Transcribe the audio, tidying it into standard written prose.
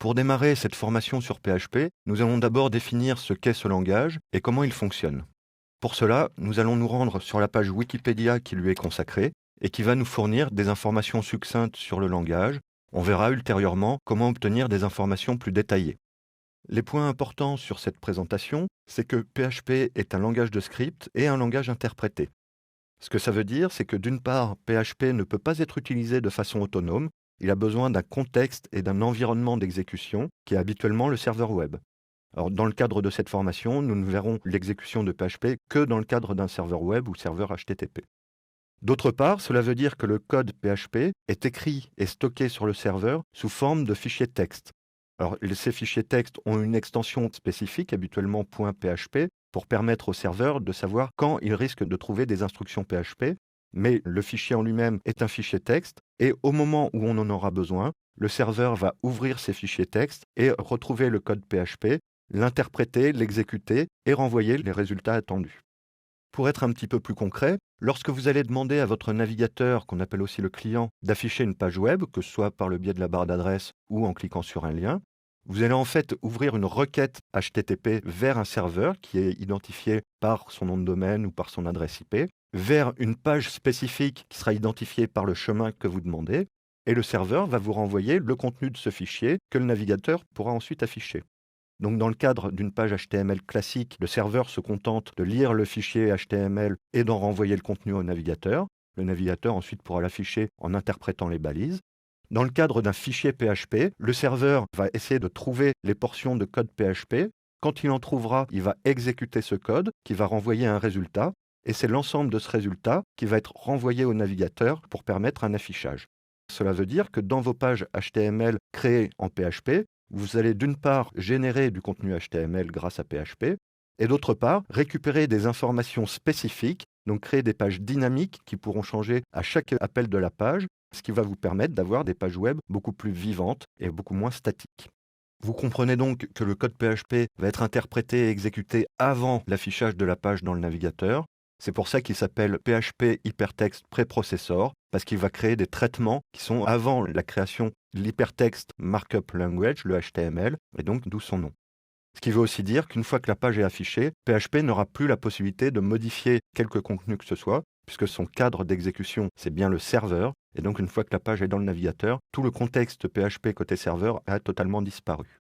Pour démarrer cette formation sur PHP, nous allons d'abord définir ce qu'est ce langage et comment il fonctionne. Pour cela, nous allons nous rendre sur la page Wikipédia qui lui est consacrée et qui va nous fournir des informations succinctes sur le langage. On verra ultérieurement comment obtenir des informations plus détaillées. Les points importants sur cette présentation, c'est que PHP est un langage de script et un langage interprété. Ce que ça veut dire, c'est que d'une part, PHP ne peut pas être utilisé de façon autonome, il a besoin d'un contexte et d'un environnement d'exécution qui est habituellement le serveur web. Alors, dans le cadre de cette formation, nous ne verrons l'exécution de PHP que dans le cadre d'un serveur web ou serveur HTTP. D'autre part, cela veut dire que le code PHP est écrit et stocké sur le serveur sous forme de fichiers texte. Alors, ces fichiers texte ont une extension spécifique, habituellement .php, pour permettre au serveur de savoir quand il risque de trouver des instructions PHP, mais le fichier en lui-même est un fichier texte, et au moment où on en aura besoin, le serveur va ouvrir ces fichiers texte et retrouver le code PHP, l'interpréter, l'exécuter et renvoyer les résultats attendus. Pour être un petit peu plus concret, lorsque vous allez demander à votre navigateur, qu'on appelle aussi le client, d'afficher une page web, que ce soit par le biais de la barre d'adresse ou en cliquant sur un lien, vous allez en fait ouvrir une requête HTTP vers un serveur qui est identifié par son nom de domaine ou par son adresse IP, vers une page spécifique qui sera identifiée par le chemin que vous demandez, et le serveur va vous renvoyer le contenu de ce fichier que le navigateur pourra ensuite afficher. Donc dans le cadre d'une page HTML classique, le serveur se contente de lire le fichier HTML et d'en renvoyer le contenu au navigateur. Le navigateur ensuite pourra l'afficher en interprétant les balises. Dans le cadre d'un fichier PHP, le serveur va essayer de trouver les portions de code PHP. Quand il en trouvera, il va exécuter ce code qui va renvoyer un résultat. Et c'est l'ensemble de ce résultat qui va être renvoyé au navigateur pour permettre un affichage. Cela veut dire que dans vos pages HTML créées en PHP, vous allez d'une part générer du contenu HTML grâce à PHP, et d'autre part récupérer des informations spécifiques, donc créer des pages dynamiques qui pourront changer à chaque appel de la page, ce qui va vous permettre d'avoir des pages web beaucoup plus vivantes et beaucoup moins statiques. Vous comprenez donc que le code PHP va être interprété et exécuté avant l'affichage de la page dans le navigateur. C'est pour ça qu'il s'appelle PHP Hypertext Preprocessor, parce qu'il va créer des traitements qui sont avant la création de l'Hypertext Markup Language, le HTML, et donc d'où son nom. Ce qui veut aussi dire qu'une fois que la page est affichée, PHP n'aura plus la possibilité de modifier quelque contenu que ce soit, puisque son cadre d'exécution, c'est bien le serveur, et donc une fois que la page est dans le navigateur, tout le contexte PHP côté serveur a totalement disparu.